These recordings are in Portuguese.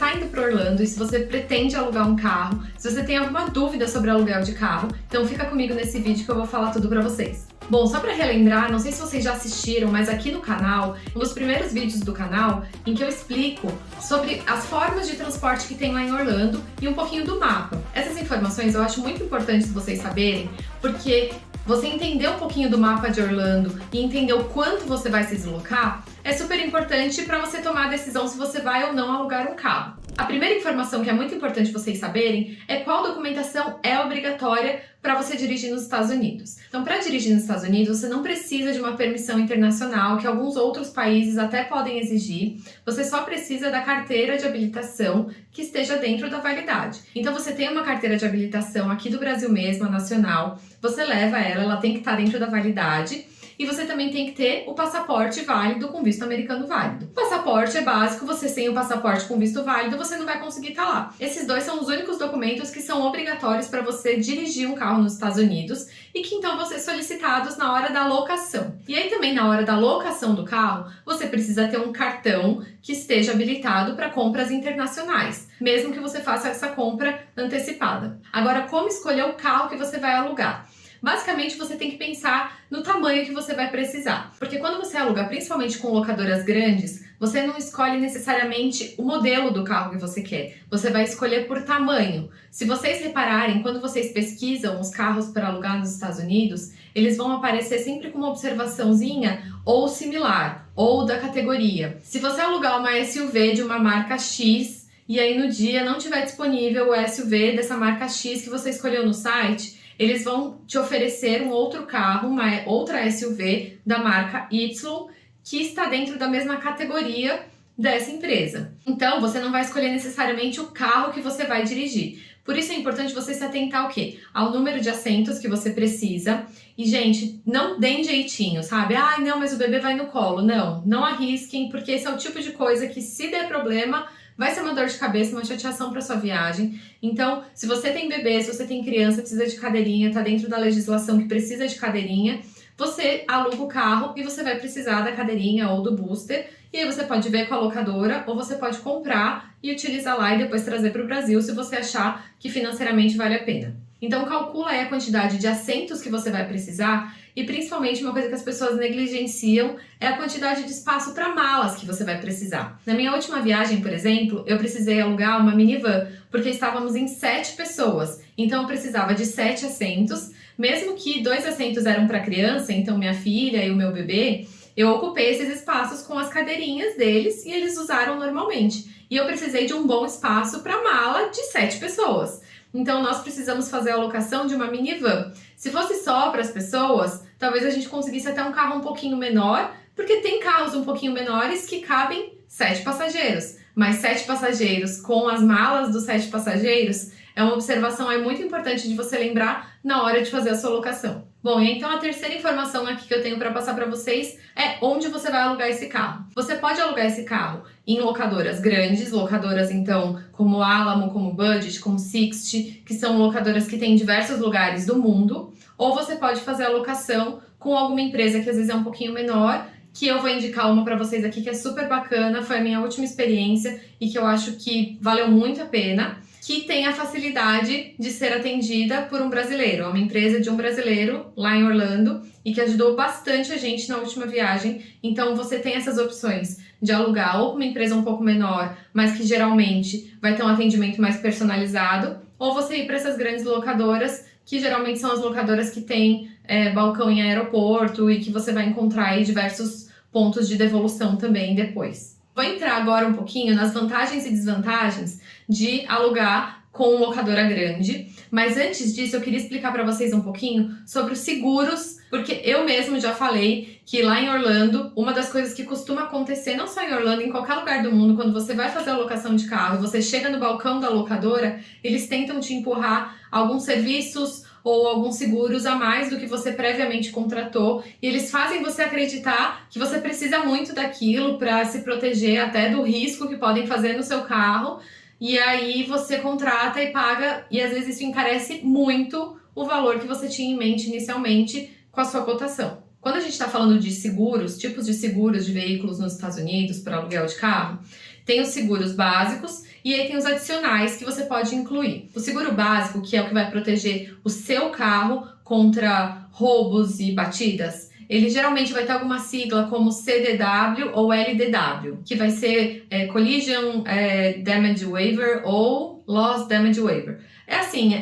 está indo para Orlando e se você pretende alugar um carro, se você tem alguma dúvida sobre aluguel de carro, então fica comigo nesse vídeo que eu vou falar tudo para vocês. Bom, só para relembrar, não sei se vocês já assistiram, mas aqui no canal, um dos primeiros vídeos do canal, em que eu explico sobre as formas de transporte que tem lá em Orlando e um pouquinho do mapa. Essas informações eu acho muito importantes vocês saberem, porque você entender um pouquinho do mapa de Orlando e entender o quanto você vai se deslocar é super importante para você tomar a decisão se você vai ou não alugar um carro. A primeira informação que é muito importante vocês saberem é qual documentação é obrigatória para você dirigir nos Estados Unidos. Então, para dirigir nos Estados Unidos, você não precisa de uma permissão internacional, que alguns outros países até podem exigir. Você só precisa da carteira de habilitação que esteja dentro da validade. Então, você tem uma carteira de habilitação aqui do Brasil mesmo, a nacional, você leva ela tem que estar dentro da validade. E você também tem que ter o passaporte válido com visto americano válido. O passaporte é básico, você sem o passaporte com visto válido, você não vai conseguir estar lá. Esses dois são os únicos documentos que são obrigatórios para você dirigir um carro nos Estados Unidos e que então vão ser solicitados na hora da locação. E aí também na hora da locação do carro, você precisa ter um cartão que esteja habilitado para compras internacionais, mesmo que você faça essa compra antecipada. Agora, como escolher o carro que você vai alugar? Basicamente, você tem que pensar no tamanho que você vai precisar. Porque quando você aluga, principalmente com locadoras grandes, você não escolhe necessariamente o modelo do carro que você quer. Você vai escolher por tamanho. Se vocês repararem, quando vocês pesquisam os carros para alugar nos Estados Unidos, eles vão aparecer sempre com uma observaçãozinha ou similar, ou da categoria. Se você alugar uma SUV de uma marca X, e aí no dia não tiver disponível o SUV dessa marca X que você escolheu no site, eles vão te oferecer um outro carro, uma outra SUV da marca Y, que está dentro da mesma categoria dessa empresa. Então, você não vai escolher necessariamente o carro que você vai dirigir. Por isso é importante você se atentar ao quê? Ao número de assentos que você precisa. E, gente, não deem jeitinho, sabe? Ah, não, mas o bebê vai no colo. Não arrisquem, porque esse é o tipo de coisa que, se der problema, vai ser uma dor de cabeça, uma chateação para sua viagem. Então, se você tem bebê, se você tem criança, precisa de cadeirinha, tá dentro da legislação que precisa de cadeirinha, você aluga o carro e você vai precisar da cadeirinha ou do booster. E aí você pode ver com a locadora ou você pode comprar e utilizar lá e depois trazer para o Brasil se você achar que financeiramente vale a pena. Então, calcula aí a quantidade de assentos que você vai precisar e, principalmente, uma coisa que as pessoas negligenciam é a quantidade de espaço para malas que você vai precisar. Na minha última viagem, por exemplo, eu precisei alugar uma minivan, porque estávamos em 7 pessoas. Então, eu precisava de 7 assentos, mesmo que 2 assentos eram para criança, então minha filha e o meu bebê, eu ocupei esses espaços com as cadeirinhas deles e eles usaram normalmente. E eu precisei de um bom espaço para mala de 7 pessoas. Então, nós precisamos fazer a alocação de uma minivan. Se fosse só para as pessoas, talvez a gente conseguisse até um carro um pouquinho menor, porque tem carros um pouquinho menores que cabem 7 passageiros. Mas 7 passageiros com as malas dos 7 passageiros é uma observação muito importante de você lembrar na hora de fazer a sua locação. Bom, e então a terceira informação aqui que eu tenho para passar para vocês é onde você vai alugar esse carro. Você pode alugar esse carro em locadoras grandes, locadoras então como Alamo, como Budget, como Sixt, que são locadoras que têm em diversos lugares do mundo, ou você pode fazer a locação com alguma empresa que às vezes é um pouquinho menor, que eu vou indicar uma para vocês aqui que é super bacana, foi a minha última experiência e que eu acho que valeu muito a pena, que tem a facilidade de ser atendida por um brasileiro, uma empresa de um brasileiro lá em Orlando e que ajudou bastante a gente na última viagem. Então você tem essas opções de alugar ou com uma empresa um pouco menor, mas que geralmente vai ter um atendimento mais personalizado, ou você ir para essas grandes locadoras, que geralmente são as locadoras que têm balcão em aeroporto e que você vai encontrar aí diversos pontos de devolução também depois. Vou entrar agora um pouquinho nas vantagens e desvantagens de alugar com locadora grande, mas antes disso eu queria explicar para vocês um pouquinho sobre os seguros, porque eu mesmo já falei que lá em Orlando, uma das coisas que costuma acontecer, não só em Orlando, em qualquer lugar do mundo, quando você vai fazer a locação de carro e você chega no balcão da locadora, eles tentam te empurrar alguns serviços ou alguns seguros a mais do que você previamente contratou, e eles fazem você acreditar que você precisa muito daquilo para se proteger até do risco que podem fazer no seu carro, e aí você contrata e paga, e às vezes isso encarece muito o valor que você tinha em mente inicialmente com a sua cotação. Quando a gente está falando de seguros, tipos de seguros de veículos nos Estados Unidos para aluguel de carro, tem os seguros básicos E aí tem os adicionais que você pode incluir. O seguro básico, que é o que vai proteger o seu carro contra roubos e batidas, ele geralmente vai ter alguma sigla como CDW ou LDW, que vai ser Collision Damage Waiver ou Loss Damage Waiver. É assim,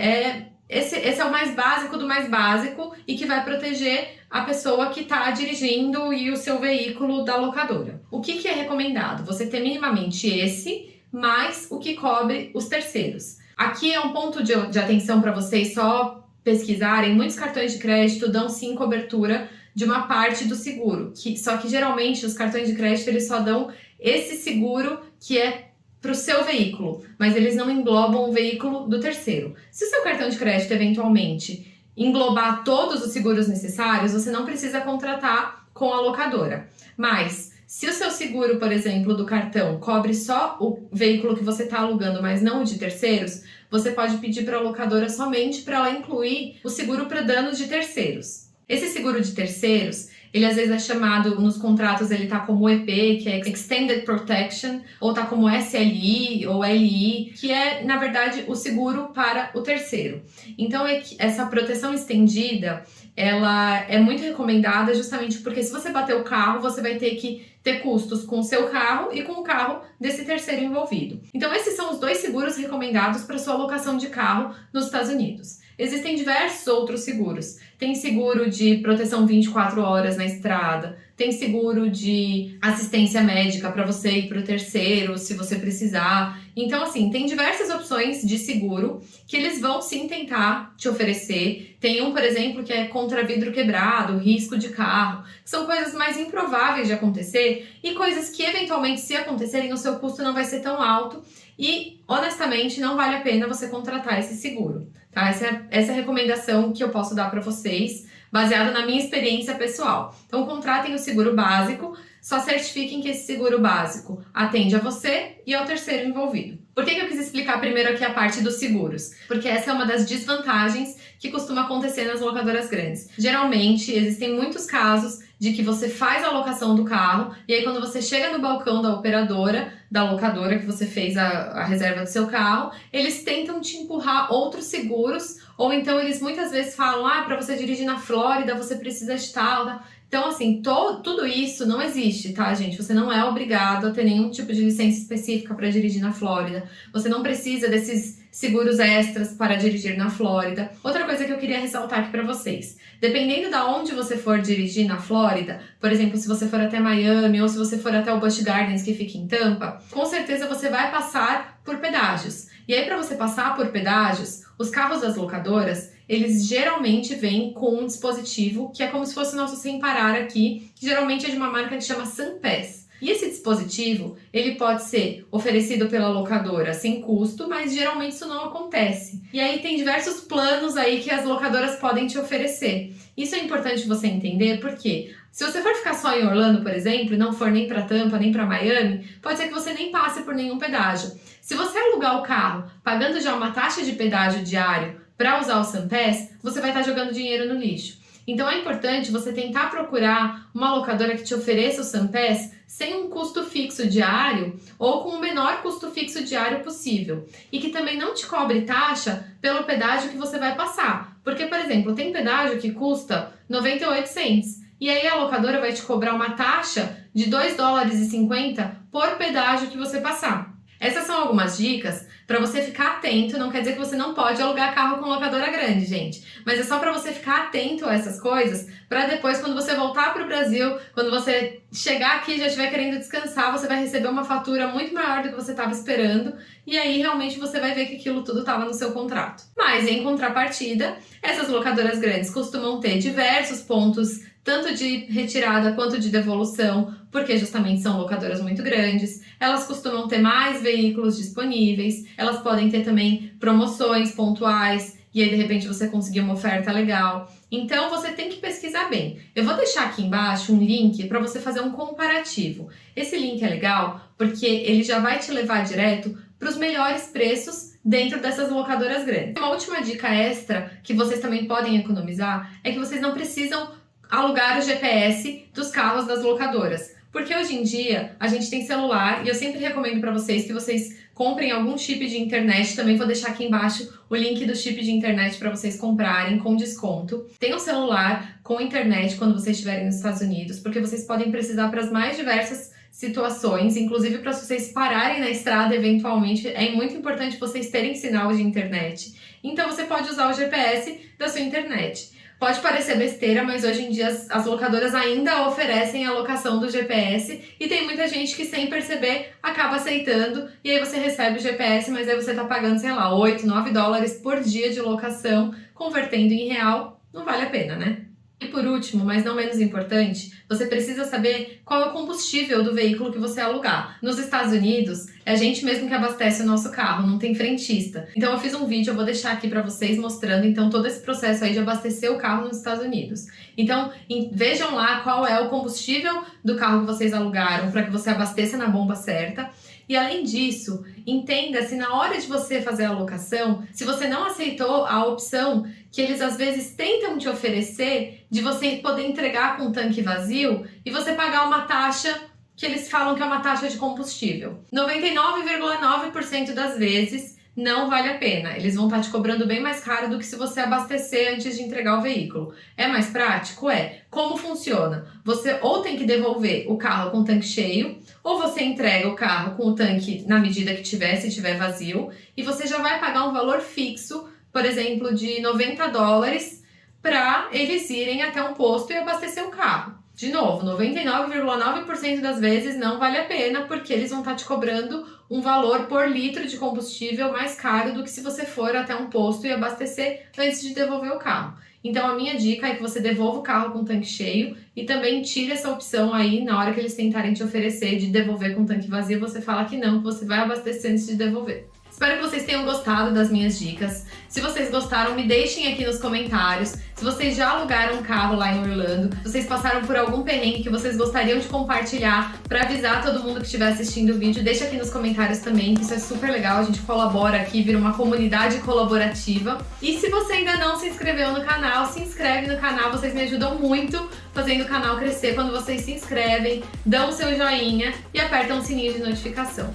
esse é o mais básico do mais básico e que vai proteger a pessoa que está dirigindo e o seu veículo da locadora. O que é recomendado? Você ter minimamente esse, mais o que cobre os terceiros. Aqui é um ponto de atenção para vocês só pesquisarem. Muitos cartões de crédito dão sim cobertura de uma parte do seguro, só que geralmente os cartões de crédito eles só dão esse seguro que é para o seu veículo, mas eles não englobam o veículo do terceiro. Se o seu cartão de crédito eventualmente englobar todos os seguros necessários, você não precisa contratar com a locadora. Mas se o seu seguro, por exemplo, do cartão cobre só o veículo que você está alugando, mas não o de terceiros, você pode pedir para a locadora somente para ela incluir o seguro para danos de terceiros. Esse seguro de terceiros, ele às vezes é chamado, nos contratos ele tá como EP, que é Extended Protection, ou tá como SLI ou LI, que é, na verdade, o seguro para o terceiro. Então, essa proteção estendida, ela é muito recomendada justamente porque se você bater o carro, você vai ter que ter custos com o seu carro e com o carro desse terceiro envolvido. Então, esses são os dois seguros recomendados para sua locação de carro nos Estados Unidos. Existem diversos outros seguros. Tem seguro de proteção 24 horas na estrada, tem seguro de assistência médica para você ir para o terceiro, se você precisar. Então, assim, tem diversas opções de seguro que eles vão sim tentar te oferecer. Tem um, por exemplo, que é contra vidro quebrado, risco de carro. São coisas mais improváveis de acontecer e coisas que, eventualmente, se acontecerem, o seu custo não vai ser tão alto. E, honestamente, não vale a pena você contratar esse seguro, tá? Essa é a recomendação que eu posso dar para vocês, baseada na minha experiência pessoal. Então, contratem o seguro básico, só certifiquem que esse seguro básico atende a você e ao terceiro envolvido. Por que eu quis explicar primeiro aqui a parte dos seguros? Porque essa é uma das desvantagens que costuma acontecer nas locadoras grandes. Geralmente, existem muitos casos de que você faz a locação do carro e aí quando você chega no balcão da operadora, da locadora que você fez a reserva do seu carro, eles tentam te empurrar outros seguros ou então eles muitas vezes falam, para você dirigir na Flórida você precisa de tal, tá? Então, assim, tudo isso não existe, tá, gente? Você não é obrigado a ter nenhum tipo de licença específica para dirigir na Flórida. Você não precisa desses seguros extras para dirigir na Flórida. Outra coisa que eu queria ressaltar aqui para vocês. Dependendo de onde você for dirigir na Flórida, por exemplo, se você for até Miami ou se você for até o Busch Gardens, que fica em Tampa, com certeza você vai passar por pedágios. E aí, para você passar por pedágios, os carros das locadoras, eles geralmente vêm com um dispositivo que é como se fosse o nosso Sem Parar aqui, que geralmente é de uma marca que chama SunPass. E esse dispositivo, ele pode ser oferecido pela locadora sem custo, mas geralmente isso não acontece. E aí tem diversos planos aí que as locadoras podem te oferecer. Isso é importante você entender porque se você for ficar só em Orlando, por exemplo, e não for nem para Tampa, nem para Miami, pode ser que você nem passe por nenhum pedágio. Se você alugar o carro pagando já uma taxa de pedágio diário para usar o SunPass, você vai estar jogando dinheiro no lixo. Então é importante você tentar procurar uma locadora que te ofereça o SunPass sem um custo fixo diário ou com o menor custo fixo diário possível. E que também não te cobre taxa pelo pedágio que você vai passar. Porque, por exemplo, tem pedágio que custa 98 cents. E aí a locadora vai te cobrar uma taxa de $2,50 por pedágio que você passar. Essas são algumas dicas para você ficar atento, não quer dizer que você não pode alugar carro com locadora grande, gente, mas é só para você ficar atento a essas coisas, para depois quando você voltar para o Brasil, quando você chegar aqui e já estiver querendo descansar, você vai receber uma fatura muito maior do que você estava esperando e aí realmente você vai ver que aquilo tudo estava no seu contrato. Mas em contrapartida, essas locadoras grandes costumam ter diversos pontos tanto de retirada quanto de devolução, porque justamente são locadoras muito grandes. Elas costumam ter mais veículos disponíveis, elas podem ter também promoções pontuais, e aí de repente você conseguir uma oferta legal. Então você tem que pesquisar bem. Eu vou deixar aqui embaixo um link para você fazer um comparativo. Esse link é legal porque ele já vai te levar direto para os melhores preços dentro dessas locadoras grandes. Uma última dica extra que vocês também podem economizar é que vocês não precisam alugar o GPS dos carros das locadoras. Porque hoje em dia a gente tem celular e eu sempre recomendo para vocês que vocês comprem algum chip de internet. Também vou deixar aqui embaixo o link do chip de internet para vocês comprarem com desconto. Tenham um celular com internet quando vocês estiverem nos Estados Unidos, porque vocês podem precisar para as mais diversas situações, inclusive para vocês pararem na estrada eventualmente. É muito importante vocês terem sinal de internet. Então você pode usar o GPS da sua internet. Pode parecer besteira, mas hoje em dia as locadoras ainda oferecem a locação do GPS e tem muita gente que sem perceber acaba aceitando e aí você recebe o GPS, mas aí você tá pagando, sei lá, 8, 9 dólares por dia de locação, convertendo em real, não vale a pena, né? E por último, mas não menos importante, você precisa saber qual é o combustível do veículo que você alugar. Nos Estados Unidos, é a gente mesmo que abastece o nosso carro, não tem frentista. Então eu fiz um vídeo, eu vou deixar aqui pra vocês mostrando então todo esse processo aí de abastecer o carro nos Estados Unidos. Então vejam lá qual é o combustível do carro que vocês alugaram para que você abasteça na bomba certa. E além disso, entenda se na hora de você fazer a alocação, se você não aceitou a opção que eles às vezes tentam te oferecer de você poder entregar com o tanque vazio e você pagar uma taxa que eles falam que é uma taxa de combustível. 99,9% das vezes não vale a pena. Eles vão estar te cobrando bem mais caro do que se você abastecer antes de entregar o veículo. É mais prático? É. Como funciona? Você ou tem que devolver o carro com o tanque cheio, ou você entrega o carro com o tanque na medida que tiver, se tiver vazio, e você já vai pagar um valor fixo, por exemplo, de 90 dólares, para eles irem até um posto e abastecer o carro. De novo, 99,9% das vezes não vale a pena, porque eles vão estar te cobrando um valor por litro de combustível mais caro do que se você for até um posto e abastecer antes de devolver o carro. Então a minha dica é que você devolva o carro com o tanque cheio e também tire essa opção aí na hora que eles tentarem te oferecer de devolver com o tanque vazio, você fala que não, que você vai abastecer antes de devolver. Espero que vocês tenham gostado das minhas dicas. Se vocês gostaram, me deixem aqui nos comentários. Se vocês já alugaram um carro lá em Orlando, se vocês passaram por algum perrengue que vocês gostariam de compartilhar para avisar todo mundo que estiver assistindo o vídeo, deixa aqui nos comentários também, que isso é super legal. A gente colabora aqui, vira uma comunidade colaborativa. E se você ainda não se inscreveu no canal, se inscreve no canal. Vocês me ajudam muito fazendo o canal crescer quando vocês se inscrevem, dão o seu joinha e apertam o sininho de notificação.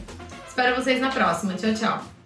Espero vocês na próxima. Tchau, tchau!